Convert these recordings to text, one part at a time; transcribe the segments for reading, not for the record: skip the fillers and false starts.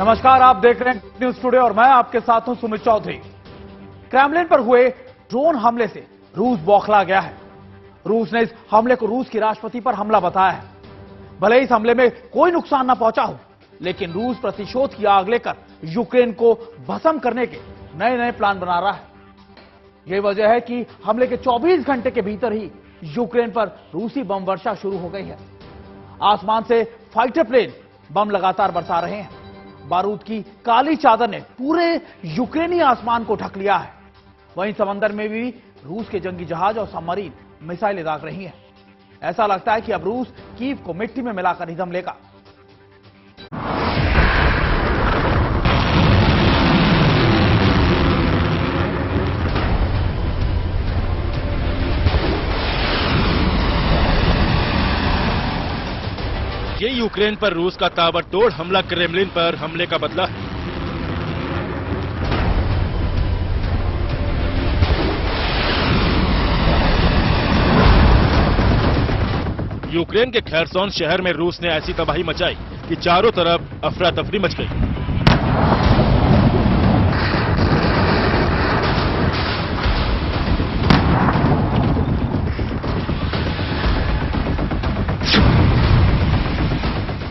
नमस्कार, आप देख रहे हैं न्यूज टुडे और मैं आपके साथ हूं सुमित चौधरी। क्रेमलिन पर हुए ड्रोन हमले से रूस बौखला गया है। रूस ने इस हमले को रूस की राष्ट्रपति पर हमला बताया है। भले इस हमले में कोई नुकसान न पहुंचा हो, लेकिन रूस प्रतिशोध की आग लेकर यूक्रेन को भस्म करने के नए नए प्लान बना रहा है। यही वजह है कि हमले के 24 घंटे के भीतर ही यूक्रेन पर रूसी बम वर्षा शुरू हो गई है। आसमान से फाइटर प्लेन बम लगातार बरसा रहे हैं। बारूद की काली चादर ने पूरे यूक्रेनी आसमान को ढक लिया है। वहीं समंदर में भी रूस के जंगी जहाज और सबमरीन मिसाइलें दाग रही हैं। ऐसा लगता है कि अब रूस कीव को मिट्टी में मिलाकर ही दम लेगा। ये यूक्रेन पर रूस का ताबड़तोड़ हमला क्रेमलिन पर हमले का बदला है। यूक्रेन के खेरसोन शहर में रूस ने ऐसी तबाही मचाई कि चारों तरफ अफरा तफरी मच गई।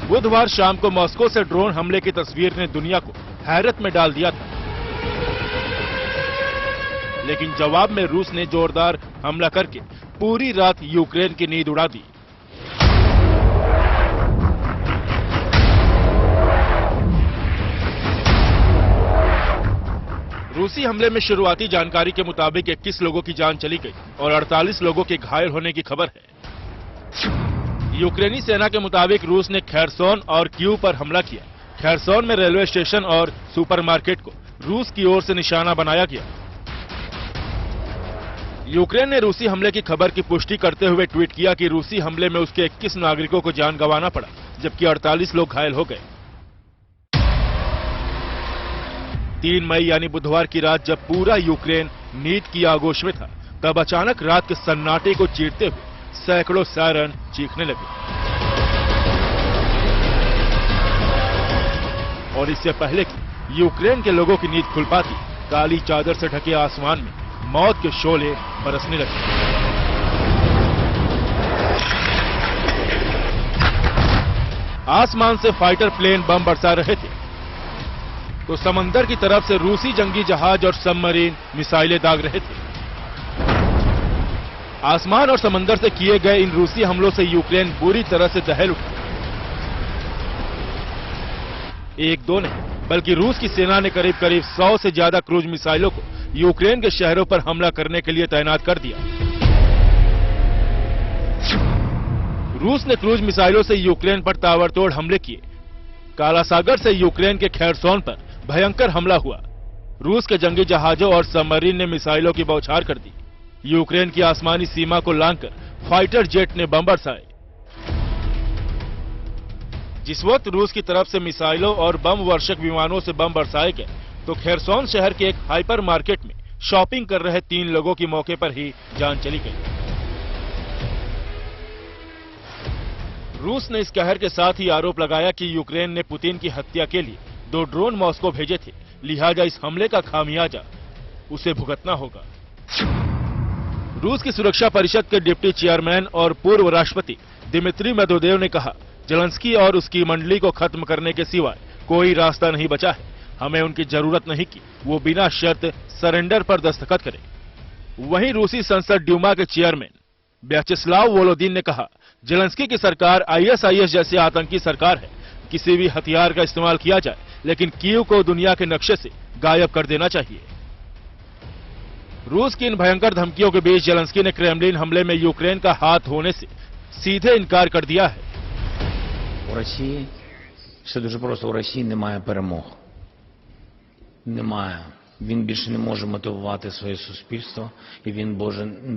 बुधवार शाम को मॉस्को से ड्रोन हमले की तस्वीर ने दुनिया को हैरत में डाल दिया था, लेकिन जवाब में रूस ने जोरदार हमला करके पूरी रात यूक्रेन की नींद उड़ा दी। रूसी हमले में शुरुआती जानकारी के मुताबिक 21 लोगों की जान चली गई और 48 लोगों के घायल होने की खबर है। यूक्रेनी सेना के मुताबिक रूस ने खेरसोन और कीव पर हमला किया। खेरसोन में रेलवे स्टेशन और सुपरमार्केट को रूस की ओर से निशाना बनाया गया। यूक्रेन ने रूसी हमले की खबर की पुष्टि करते हुए ट्वीट किया कि रूसी हमले में उसके 21 नागरिकों को जान गंवाना पड़ा, जबकि 48 लोग घायल हो गए। 3 मई यानी बुधवार की रात जब पूरा यूक्रेन नींद की आगोश में था, तब अचानक रात के सन्नाटे को चीरते हुए सैकड़ों सायरन चीखने लगे। और इससे पहले कि यूक्रेन के लोगों की नींद खुल पाती, काली चादर से ढके आसमान में मौत के शोले बरसने लगे। आसमान से फाइटर प्लेन बम बरसा रहे थे, तो समंदर की तरफ से रूसी जंगी जहाज और सबमरीन मिसाइलें दाग रहे थे। आसमान और समंदर से किए गए इन रूसी हमलों से यूक्रेन बुरी तरह से दहल उठा। एक दो नहीं, बल्कि रूस की सेना ने करीब 100 से ज्यादा क्रूज मिसाइलों को यूक्रेन के शहरों पर हमला करने के लिए तैनात कर दिया। रूस ने क्रूज मिसाइलों से यूक्रेन पर ताबड़तोड़ हमले किए। काला सागर से यूक्रेन के खेरसोन पर भयंकर हमला हुआ। रूस के जंगी जहाजों और सबमरीन ने मिसाइलों की बौछार कर दी। यूक्रेन की आसमानी सीमा को लांघकर फाइटर जेट ने बम बरसाए। जिस वक्त रूस की तरफ से मिसाइलों और बम वर्षक विमानों से बम बरसाए गए, तो खेरसोन शहर के एक हाइपर मार्केट में शॉपिंग कर रहे 3 लोगों की मौके पर ही जान चली गई। रूस ने इस कहर के साथ ही आरोप लगाया कि यूक्रेन ने पुतिन की हत्या के लिए 2 ड्रोन मॉस्को भेजे थे, लिहाजा इस हमले का खामियाजा उसे भुगतना होगा। रूस की सुरक्षा परिषद के डिप्टी चेयरमैन और पूर्व राष्ट्रपति दिमित्री मेदवेदेव ने कहा, जेलेंस्की और उसकी मंडली को खत्म करने के सिवाय कोई रास्ता नहीं बचा है। हमें उनकी जरूरत नहीं कि वो बिना शर्त सरेंडर पर दस्तखत करें। वहीं रूसी संसद ड्यूमा के चेयरमैन व्याचेस्लाव वोलोदिन ने कहा, जेलेंस्की की सरकार ISIS जैसी आतंकी सरकार है। किसी भी हथियार का इस्तेमाल किया जाए, लेकिन कीव को दुनिया के नक्शे से गायब कर देना चाहिए। रूस की इन भयंकर धमकियों के बीच जेलेंस्की ने क्रेमलिन हमले में यूक्रेन का हाथ होने से सीधे इनकार कर दिया है। У Росії все дуже просто. У Росії немає перемог. Немає. Він більше не може мотивувати своє суспільство, і він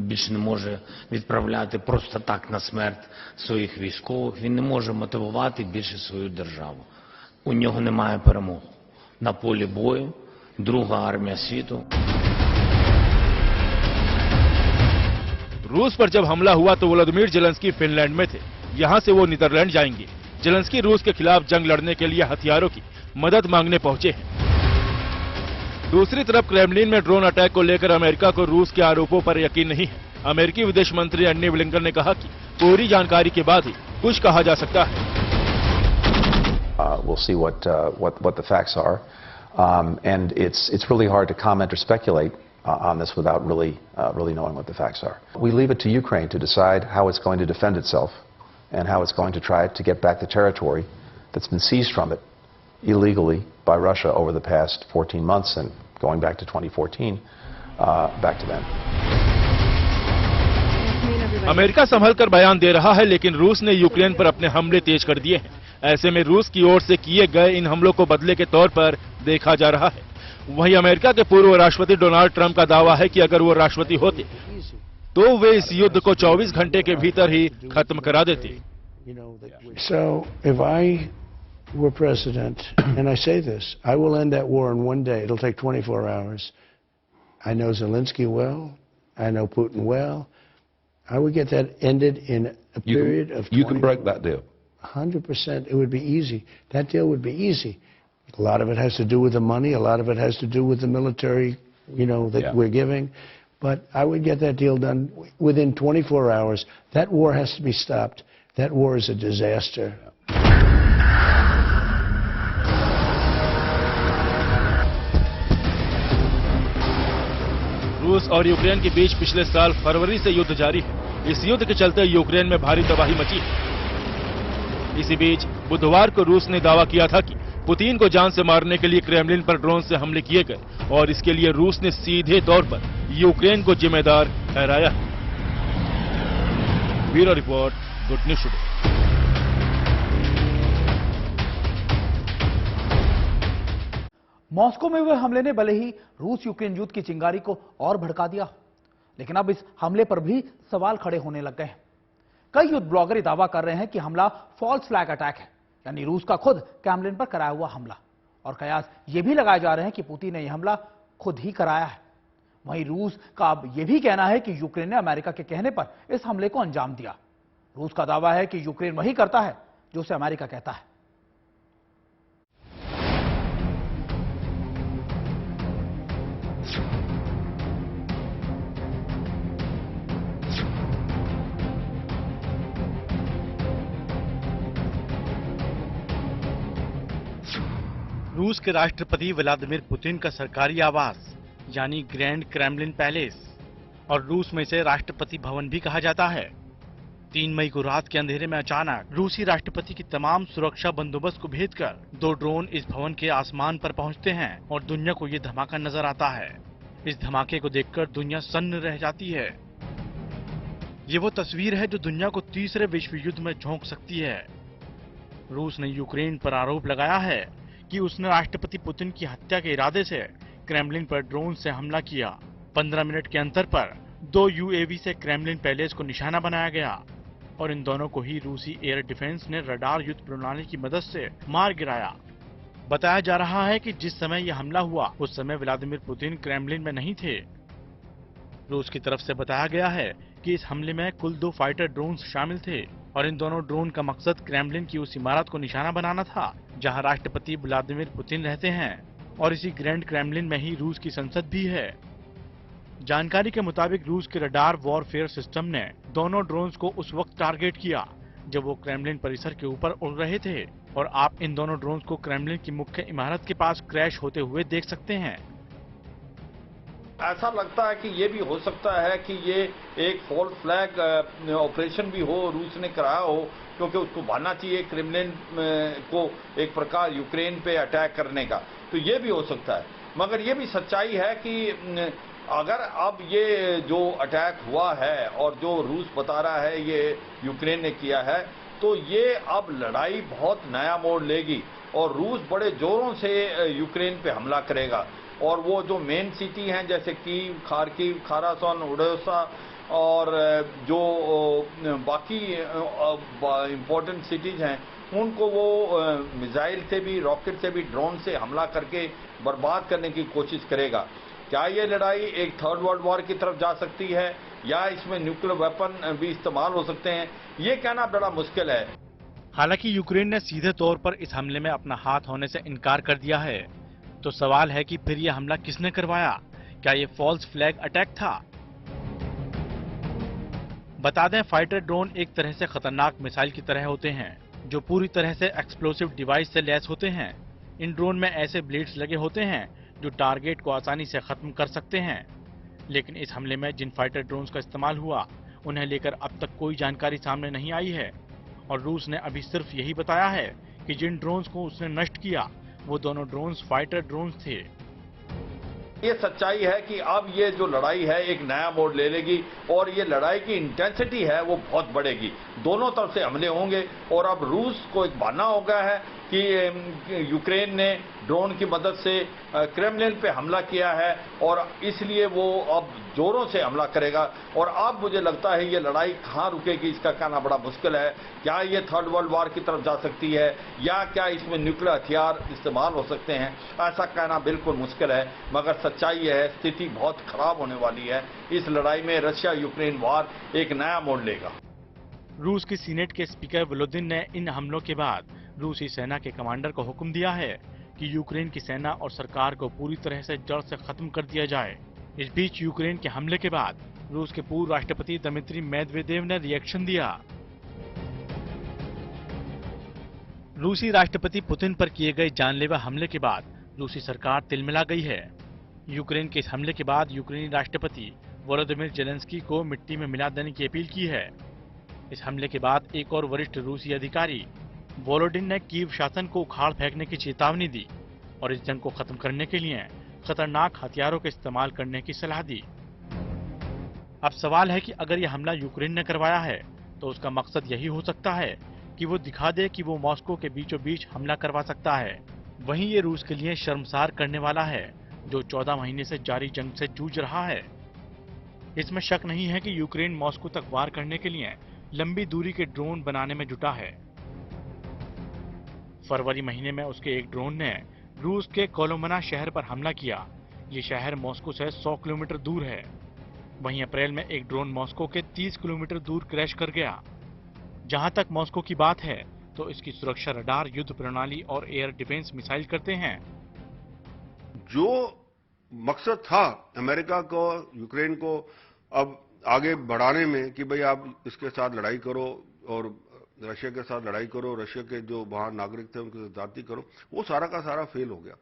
більше не може відправляти просто так на смерть своїх військових. Він не може мотивувати більше свою державу. У нього немає перемог. На полі бою друга армія світу. रूस पर जब हमला हुआ तो व्लादिमीर जेलेंस्की फिनलैंड में थे। यहां से वो नीदरलैंड जाएंगे। जेलेंस्की रूस के खिलाफ जंग लड़ने के लिए हथियारों की मदद मांगने पहुंचे हैं। दूसरी तरफ क्रेमलिन में ड्रोन अटैक को लेकर अमेरिका को रूस के आरोपों पर यकीन नहीं है। अमेरिकी विदेश मंत्री एंटनी ब्लिंकन ने कहा कि पूरी जानकारी के बाद ही कुछ कहा जा सकता है। We'll see what the facts are, and it's really hard to comment or speculate on this without really knowing what the facts are. We leave it to Ukraine to decide how it's going to defend itself and how it's going to try to get back the territory that's been seized from it illegally by Russia over the past 14 months and going back to 2014, back to them. America संभलकर बयान दे रहा है, लेकिन रूस ने Ukraine पर अपने हमले तेज कर दिए हैं। ऐसे में रूस की ओर से किए गए इन हमलों को बदले के तौर पर देखा जा रहा है। वहीं अमेरिका के पूर्व राष्ट्रपति डोनाल्ड ट्रंप का दावा है कि अगर वो राष्ट्रपति होते तो वे इस युद्ध को 24 घंटे के भीतर ही खत्म करा देते। So if I were president, and I say this, I will end that war in one day. It'll take 24 hours. I know Zelensky well. I know Putin well. I would get that ended in a period of 24 You can break that deal. 100%. It would be easy. That deal would be easy. A lot of it has to do with the money. A lot of it has to do with the military, that we're giving. But I would get that deal done within 24 hours. That war has to be stopped. That war is a disaster. रूस और Ukraine के बीच पिछले साल फरवरी से युद्ध जारी है। इस युद्ध के चलते यूक्रेन में भारी तबाही मची है। इसी बीच बुधवार को रूस ने दावा किया था कि पुतिन को जान से मारने के लिए क्रेमलिन पर ड्रोन से हमले किए गए और इसके लिए रूस ने सीधे तौर पर यूक्रेन को जिम्मेदार ठहराया है। Bureau report, good news today. Moscow में हुए हमले ने भले ही रूस यूक्रेन युद्ध की चिंगारी को और भड़का दिया, लेकिन अब इस हमले पर भी सवाल खड़े होने लग गए हैं। कई युद्ध ब्लॉगर ये दावा कर रहे हैं कि हमला फॉल्स फ्लैग अटैक है, यानी रूस का खुद क्रेमलिन पर कराया हुआ हमला, और कयास ये भी लगाए जा रहे हैं कि पुतिन ने यह हमला खुद ही कराया है। वहीं रूस का अब यह भी कहना है कि यूक्रेन ने अमेरिका के कहने पर इस हमले को अंजाम दिया। रूस का दावा है कि यूक्रेन वही करता है जो उसे अमेरिका कहता है। रूस के राष्ट्रपति व्लादिमीर पुतिन का सरकारी आवास यानी ग्रैंड क्रेमलिन पैलेस, और रूस में इसे राष्ट्रपति भवन भी कहा जाता है। 3 मई को रात के अंधेरे में अचानक रूसी राष्ट्रपति की तमाम सुरक्षा बंदोबस्त को भेजकर 2 ड्रोन इस भवन के आसमान पर पहुंचते हैं और दुनिया को ये धमाका नजर आता है। इस धमाके को देखकर दुनिया सन्न रह जाती है। ये वो तस्वीर है जो दुनिया को तीसरे विश्व युद्ध में झोंक सकती है। रूस ने यूक्रेन पर आरोप लगाया है कि उसने राष्ट्रपति पुतिन की हत्या के इरादे से क्रेमलिन पर ड्रोन से हमला किया। 15 मिनट के अंतर पर 2 यूएवी से क्रेमलिन पैलेस को निशाना बनाया गया और इन दोनों को ही रूसी एयर डिफेंस ने रडार युद्ध प्रणाली की मदद से मार गिराया। बताया जा रहा है कि जिस समय यह हमला हुआ उस समय व्लादिमीर पुतिन क्रेमलिन में नहीं थे। रूस की तरफ से बताया गया है कि इस हमले में कुल 2 फाइटर ड्रोन शामिल थे और इन दोनों ड्रोन का मकसद क्रेमलिन की उस इमारत को निशाना बनाना था जहां राष्ट्रपति व्लादिमीर पुतिन रहते हैं, और इसी ग्रैंड क्रेमलिन में ही रूस की संसद भी है। जानकारी के मुताबिक रूस के रडार वॉरफेयर सिस्टम ने दोनों ड्रोन्स को उस वक्त टारगेट किया जब वो क्रेमलिन परिसर के ऊपर उड़ रहे थे, और आप इन दोनों ड्रोन्स को क्रेमलिन की मुख्य इमारत के पास क्रैश होते हुए देख सकते हैं। ऐसा लगता है कि ये भी हो सकता है कि ये एक फॉल्स फ्लैग ऑपरेशन भी हो, रूस ने कराया हो, क्योंकि उसको बहाना चाहिए क्रेमलिन को एक प्रकार यूक्रेन पे अटैक करने का, तो ये भी हो सकता है। मगर ये भी सच्चाई है कि अगर अब ये जो अटैक हुआ है और जो रूस बता रहा है ये यूक्रेन ने किया है, तो ये अब लड़ाई बहुत नया मोड़ लेगी और रूस बड़े जोरों से यूक्रेन पे हमला करेगा। और वो जो मेन सिटी हैं जैसे कीव, खार्किव, खारासन, ओडेसा और जो बाकी इम्पोर्टेंट सिटीज हैं उनको वो मिसाइल से भी, रॉकेट से भी, ड्रोन से हमला करके बर्बाद करने की कोशिश करेगा। क्या ये लड़ाई एक 3rd वर्ल्ड वॉर की तरफ जा सकती है या इसमें न्यूक्लियर वेपन भी इस्तेमाल हो सकते हैं, ये कहना बड़ा मुश्किल है। हालांकि यूक्रेन ने सीधे तौर पर इस हमले में अपना हाथ होने से इनकार कर दिया है, तो सवाल है कि फिर यह हमला किसने करवाया? क्या ये फॉल्स फ्लैग अटैक था? बता दें, फाइटर ड्रोन एक तरह से खतरनाक मिसाइल की तरह होते हैं, जो पूरी तरह से एक्सप्लोसिव डिवाइस से लैस होते हैं। इन ड्रोन में ऐसे ब्लेड्स लगे होते हैं जो टारगेट को आसानी से खत्म कर सकते हैं। लेकिन इस हमले में जिन फाइटर ड्रोन्स का इस्तेमाल हुआ, उन्हें लेकर अब तक कोई जानकारी सामने नहीं आई है और रूस ने अभी सिर्फ यही बताया है कि जिन ड्रोन्स को उसने नष्ट किया वो दोनों ड्रोन्स फाइटर ड्रोन्स थे। ये सच्चाई है कि अब ये जो लड़ाई है एक नया मोड़ ले लेगी और ये लड़ाई की इंटेंसिटी है वो बहुत बढ़ेगी। दोनों तरफ से हमले होंगे और अब रूस को एक बहाना हो गया है कि यूक्रेन ने ड्रोन की मदद से क्रेमलिन पे हमला किया है और इसलिए वो अब जोरों से हमला करेगा। और अब मुझे लगता है ये लड़ाई कहाँ रुकेगी इसका कहना बड़ा मुश्किल है। क्या ये थर्ड वर्ल्ड वॉर की तरफ जा सकती है या क्या इसमें न्यूक्लियर हथियार इस्तेमाल हो सकते हैं, ऐसा कहना बिल्कुल मुश्किल है। मगर सच्चाई है स्थिति बहुत खराब होने वाली है। इस लड़ाई में रशिया यूक्रेन वॉर एक नया मोड़ लेगा। रूस की सीनेट के स्पीकर वोलोदिन ने इन हमलों के बाद रूसी सेना के कमांडर को हुक्म दिया है कि यूक्रेन की सेना और सरकार को पूरी तरह से जड़ से खत्म कर दिया जाए। इस बीच यूक्रेन के हमले के बाद रूस के पूर्व राष्ट्रपति दमित्री मेदवेदेव ने रिएक्शन दिया। रूसी राष्ट्रपति पुतिन पर किए गए जानलेवा हमले के बाद रूसी सरकार तिलमिला गई है। यूक्रेन के इस हमले के बाद यूक्रेनी राष्ट्रपति वोलोदिमिर जेलेंस्की को मिट्टी में मिला देने की अपील की है। इस हमले के बाद एक और वरिष्ठ रूसी अधिकारी वोलोडिन ने कीव शासन को उखाड़ फेंकने की चेतावनी दी और इस जंग को खत्म करने के लिए खतरनाक हथियारों का इस्तेमाल करने की सलाह दी। अब सवाल है कि अगर यह हमला यूक्रेन ने करवाया है तो उसका मकसद यही हो सकता है कि वो दिखा दे कि वो मॉस्को के बीचों बीच हमला करवा सकता है। वहीं ये रूस के लिए शर्मसार करने वाला है जो 14 महीने से जारी जंग से जूझ रहा है। इसमें शक नहीं है कि यूक्रेन मॉस्को तक वार करने के लिए लंबी दूरी के ड्रोन बनाने में जुटा है। फरवरी महीने में उसके एक ड्रोन ने रूस के कोलोमना शहर पर हमला किया। ये शहर मॉस्को से 100 किलोमीटर दूर है। वहीं अप्रैल में एक ड्रोन मॉस्को के 30 किलोमीटर दूर क्रैश कर गया। जहां तक मॉस्को की बात है तो इसकी सुरक्षा रडार, युद्ध प्रणाली और एयर डिफेंस मिसाइल करते हैं। जो मकसद था अमेरिका को यूक्रेन को अब आगे बढ़ाने में कि भाई आप इसके साथ लड़ाई करो और रशिया के साथ लड़ाई करो, रशिया के जो वहां नागरिक थे उनके साथ जाति करो, वो सारा का सारा फेल हो गया।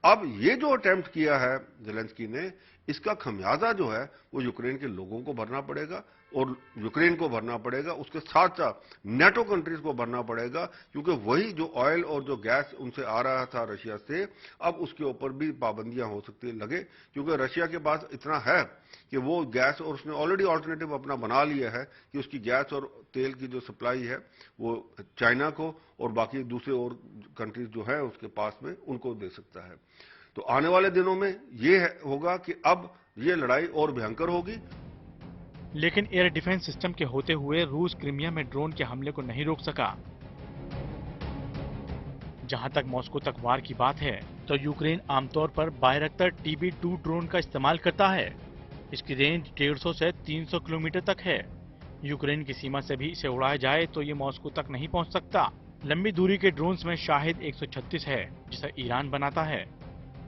अब ये जो अटेम्प्ट किया है जेलेंस्की ने, इसका खमियाजा जो है वो यूक्रेन के लोगों को भरना पड़ेगा और यूक्रेन को भरना पड़ेगा, उसके साथ साथ नेटो कंट्रीज को भरना पड़ेगा, क्योंकि वही जो ऑयल और जो गैस उनसे आ रहा था रशिया से, अब उसके ऊपर भी पाबंदियां हो सकती लगे, क्योंकि रशिया के पास इतना है कि वो गैस, और उसने ऑलरेडी ऑल्टरनेटिव अपना बना लिया है कि उसकी गैस और तेल की जो सप्लाई है वो चाइना को और बाकी दूसरे और कंट्रीज जो है उसके पास में उनको दे सकता है। तो आने वाले दिनों में ये होगा कि अब ये लड़ाई और भयंकर होगी। लेकिन एयर डिफेंस सिस्टम के होते हुए रूस क्रीमिया में ड्रोन के हमले को नहीं रोक सका। जहां तक मॉस्को तक वार की बात है तो यूक्रेन आमतौर पर बायरक्टर TB2 ड्रोन का इस्तेमाल करता है। इसकी रेंज 150 से 300 किलोमीटर तक है। यूक्रेन की सीमा से भी इसे उड़ाया जाए तो ये मॉस्को तक नहीं पहुंच सकता। लंबी दूरी के ड्रोन्स में शाहिद 136 है जिसे ईरान बनाता है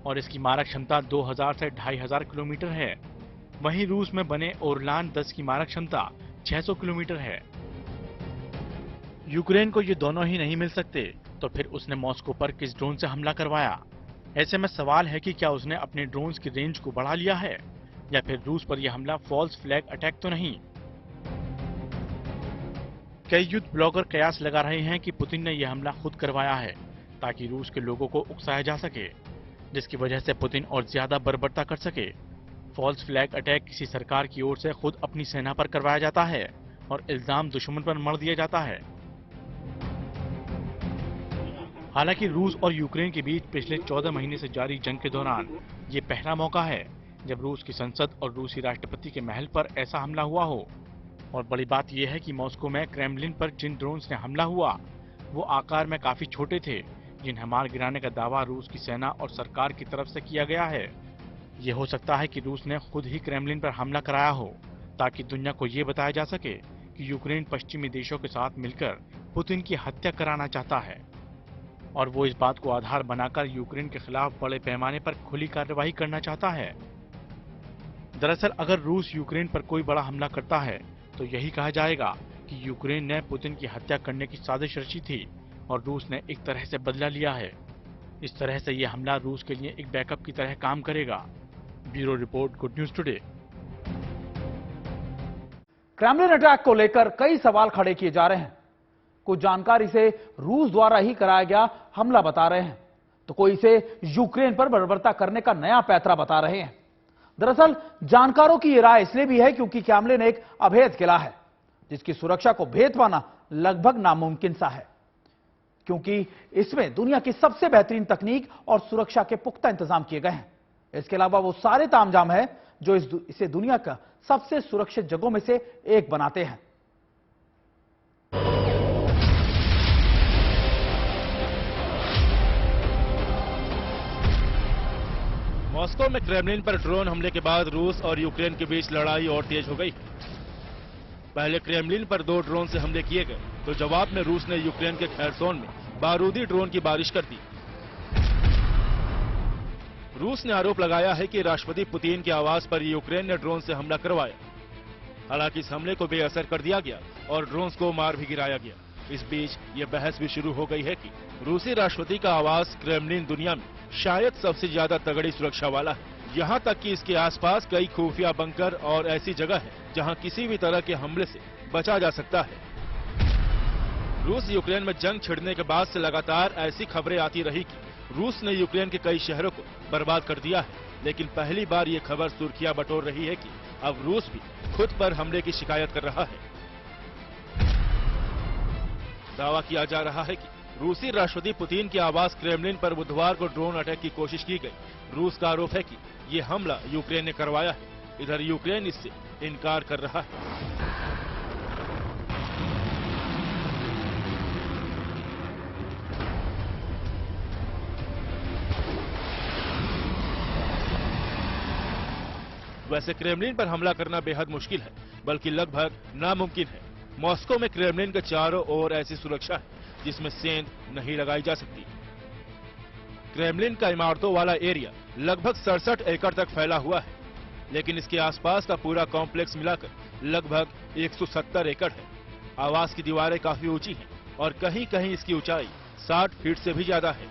और इसकी मारक क्षमता 2000 से 2500 किलोमीटर है। वहीं रूस में बने ओरलान 10 की मारक क्षमता 600 किलोमीटर है। यूक्रेन को ये दोनों ही नहीं मिल सकते तो फिर उसने मॉस्को पर किस ड्रोन से हमला करवाया? ऐसे में सवाल है कि क्या उसने अपने ड्रोन्स की रेंज को बढ़ा लिया है या फिर रूस पर यह हमला फॉल्स फ्लैग अटैक तो नहीं। कई युद्ध ब्लॉगर कयास लगा रहे हैं कि पुतिन ने यह हमला खुद करवाया है ताकि रूस के लोगों को उकसाया जा सके, जिसकी वजह से पुतिन और ज्यादा बर्बरता कर सके। फॉल्स फ्लैग अटैक किसी सरकार की ओर से खुद अपनी सेना पर करवाया जाता है और इल्जाम दुश्मन पर मढ़ दिया जाता है। हालांकि रूस और यूक्रेन के बीच पिछले 14 महीने से जारी जंग के दौरान ये पहला मौका है जब रूस की संसद और रूसी राष्ट्रपति के महल पर ऐसा हमला हुआ हो। और बड़ी बात यह है कि मॉस्को में क्रेमलिन पर जिन ड्रोन्स ने हमला हुआ वो आकार में काफी छोटे थे, जिन्हें मार गिराने का दावा रूस की सेना और सरकार की तरफ से किया गया है। ये हो सकता है कि रूस ने खुद ही क्रेमलिन पर हमला कराया हो ताकि दुनिया को ये बताया जा सके कि यूक्रेन पश्चिमी देशों के साथ मिलकर पुतिन की हत्या कराना चाहता है और वो इस बात को आधार बनाकर यूक्रेन के खिलाफ बड़े पैमाने पर खुली कार्रवाई करना चाहता है। दरअसल अगर रूस यूक्रेन पर कोई बड़ा हमला करता है तो यही कहा जाएगा कि यूक्रेन ने पुतिन की हत्या करने की साजिश रची थी और रूस ने एक तरह से बदला लिया है। इस तरह से यह हमला रूस के लिए एक बैकअप की तरह काम करेगा। Bureau report, good news today. Kremlin attack को लेकर कई सवाल खड़े किए जा रहे हैं। कुछ जानकारी से रूस द्वारा ही कराया गया हमला बता रहे हैं, तो कोई इसे यूक्रेन पर बर्बरता करने का नया पैंतरा बता रहे हैं। दरअसल जानकारों की यह राय इसलिए भी है क्योंकि क्रेमलिन एक अभेद किला है जिसकी सुरक्षा को भेद पाना लगभग नामुमकिन सा है, क्योंकि इसमें दुनिया की सबसे बेहतरीन तकनीक और सुरक्षा के पुख्ता इंतजाम किए गए हैं। इसके अलावा वो सारे तामझाम है जो इसे दुनिया का सबसे सुरक्षित जगहों में से एक बनाते हैं। मॉस्को में क्रेमलिन पर ड्रोन हमले के बाद रूस और यूक्रेन के बीच लड़ाई और तेज हो गई। पहले क्रेमलिन पर 2 ड्रोन से हमले किए गए तो जवाब में रूस ने यूक्रेन के खेरसोन में बारूदी ड्रोन की बारिश कर दी। रूस ने आरोप लगाया है कि राष्ट्रपति पुतिन के आवास पर यूक्रेन ने ड्रोन से हमला करवाया। हालांकि इस हमले को बेअसर कर दिया गया और ड्रोन्स को मार भी गिराया गया। इस बीच यह बहस भी शुरू हो गई है कि रूसी राष्ट्रपति का आवास क्रेमलिन दुनिया में शायद सबसे ज्यादा तगड़ी सुरक्षा वाला है। यहाँ तक कि इसके आसपास कई खुफिया बंकर और ऐसी जगह है जहाँ किसी भी तरह के हमले से बचा जा सकता है। रूस यूक्रेन में जंग छिड़ने के बाद से लगातार ऐसी खबरें आती रही कि रूस ने यूक्रेन के कई शहरों को बर्बाद कर दिया है, लेकिन पहली बार ये खबर सुर्खियां बटोर रही है कि अब रूस भी खुद पर हमले की शिकायत कर रहा है। दावा किया जा रहा है कि रूसी राष्ट्रपति पुतिन के आवास क्रेमलिन पर बुधवार को ड्रोन अटैक की कोशिश की गई। रूस का आरोप है कि ये हमला यूक्रेन ने करवाया है। इधर यूक्रेन इससे इनकार कर रहा है। वैसे क्रेमलिन पर हमला करना बेहद मुश्किल है, बल्कि लगभग नामुमकिन है। मॉस्को में क्रेमलिन के चारों ओर ऐसी सुरक्षा है जिसमें सेंध नहीं लगाई जा सकती। क्रेमलिन का इमारतों वाला एरिया लगभग 67 एकड़ तक फैला हुआ है, लेकिन इसके आसपास का पूरा कॉम्प्लेक्स मिलाकर लगभग 170 एकड़ है। आवास की दीवारें काफी ऊंची हैं और कहीं कहीं इसकी ऊंचाई 60 फीट से भी ज्यादा है।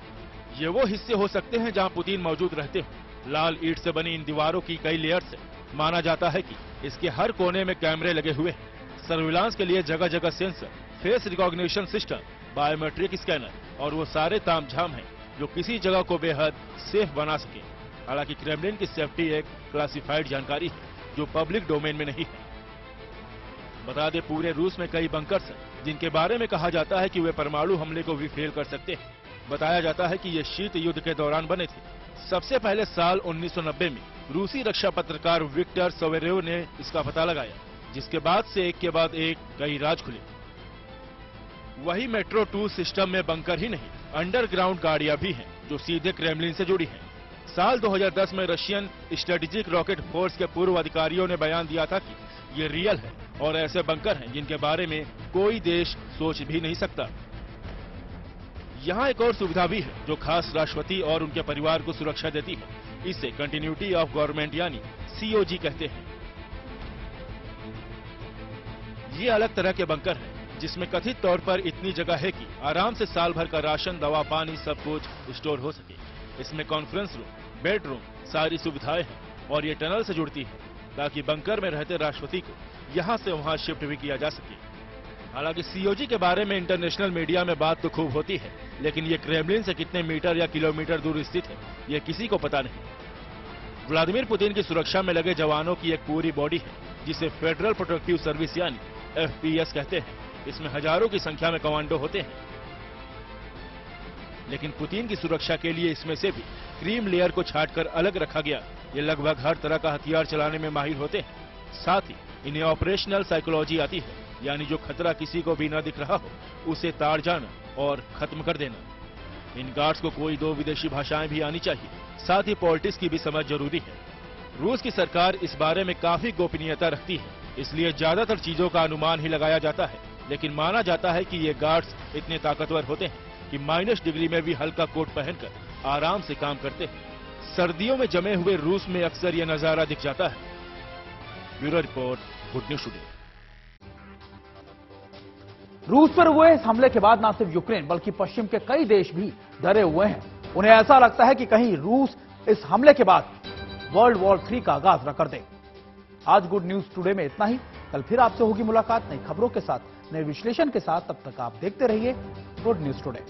ये वो हिस्से हो सकते हैं जहां पुतिन मौजूद रहते हो। लाल ईंट से बनी इन दीवारों की कई लेयर से माना जाता है कि इसके हर कोने में कैमरे लगे हुए हैं। सर्विलांस के लिए जगह जगह sensor, face recognition system, biometric scanner और वो सारे तामझाम हैं जो किसी जगह को बेहद सेफ बना सके। हालांकि क्रेमलिन की सेफ्टी एक क्लासिफाइड जानकारी है जो पब्लिक डोमेन में नहीं है। बता दें, पूरे रूस में कई बंकर्स हैं जिनके बारे में कहा जाता है कि वे परमाणु हमले को भी फेल कर सकते हैं। बताया जाता है कि ये शीत युद्ध के दौरान बने थे। सबसे पहले साल 1990 में रूसी रक्षा पत्रकार विक्टर सोवेरेव ने इसका पता लगाया, जिसके बाद से एक के बाद एक कई राज खुले। वही मेट्रो 2 सिस्टम में बंकर ही नहीं, अंडरग्राउंड गाड़ियां भी हैं जो सीधे क्रेमलिन से जुड़ी हैं। साल 2010 में रशियन स्ट्रेटेजिक रॉकेट फोर्स के पूर्व अधिकारियों ने बयान दिया था कि ये रियल है और ऐसे बंकर हैं जिनके बारे में कोई देश सोच भी नहीं सकता। यहाँ एक और सुविधा भी है जो खास राष्ट्रपति और उनके परिवार को सुरक्षा देती है। इसे कंटिन्यूटी ऑफ गवर्नमेंट यानी COG कहते हैं। ये अलग तरह के बंकर है जिसमें कथित तौर पर इतनी जगह है कि आराम से साल भर का राशन, दवा, पानी सब कुछ स्टोर हो सके। इसमें कॉन्फ्रेंस रूम, बेडरूम, सारी सुविधाएं हैं और ये टनल से जुड़ती है ताकि बंकर में रहते राष्ट्रपति को यहाँ से वहाँ शिफ्ट भी किया जा सके। हालांकि COG के बारे में इंटरनेशनल मीडिया में बात तो खूब होती है, लेकिन ये क्रेमलिन से कितने मीटर या किलोमीटर दूर स्थित है ये किसी को पता नहीं। व्लादिमीर पुतिन की सुरक्षा में लगे जवानों की एक पूरी बॉडी है जिसे फेडरल प्रोटेक्टिव सर्विस यानी FPS कहते हैं। इसमें हजारों की संख्या में कमांडो होते हैं, लेकिन पुतिन की सुरक्षा के लिए इसमें से भी क्रीम लेयर को छांटकर अलग रखा गया। ये लगभग हर तरह का हथियार चलाने में माहिर होते हैं। साथ ही इन्हें ऑपरेशनल साइकोलॉजी आती है, यानी जो खतरा किसी को भी न दिख रहा हो उसे ताड़ जाना और खत्म कर देना। इन गार्ड्स को कोई 2 विदेशी भाषाएं भी आनी चाहिए, साथ ही पॉलिटिक्स की भी समझ जरूरी है। रूस की सरकार इस बारे में काफी गोपनीयता रखती है, इसलिए ज्यादातर चीजों का अनुमान ही लगाया जाता है। लेकिन माना जाता है कि ये गार्ड्स इतने ताकतवर होते हैं कि माइनस डिग्री में भी हल्का कोट पहनकर आराम से काम करते हैं। सर्दियों में जमे हुए रूस में अक्सर ये नजारा दिख जाता है। Bureau report, good news today. रूस पर हुए इस हमले के बाद न सिर्फ यूक्रेन बल्कि पश्चिम के कई देश भी डरे हुए हैं। उन्हें ऐसा लगता है कि कहीं रूस इस हमले के बाद वर्ल्ड वॉर 3 का आगाज न कर दे। आज गुड न्यूज टुडे में इतना ही। कल फिर आपसे होगी मुलाकात नई खबरों के साथ, नए विश्लेषण के साथ। तब तक आप देखते रहिए गुड न्यूज टुडे।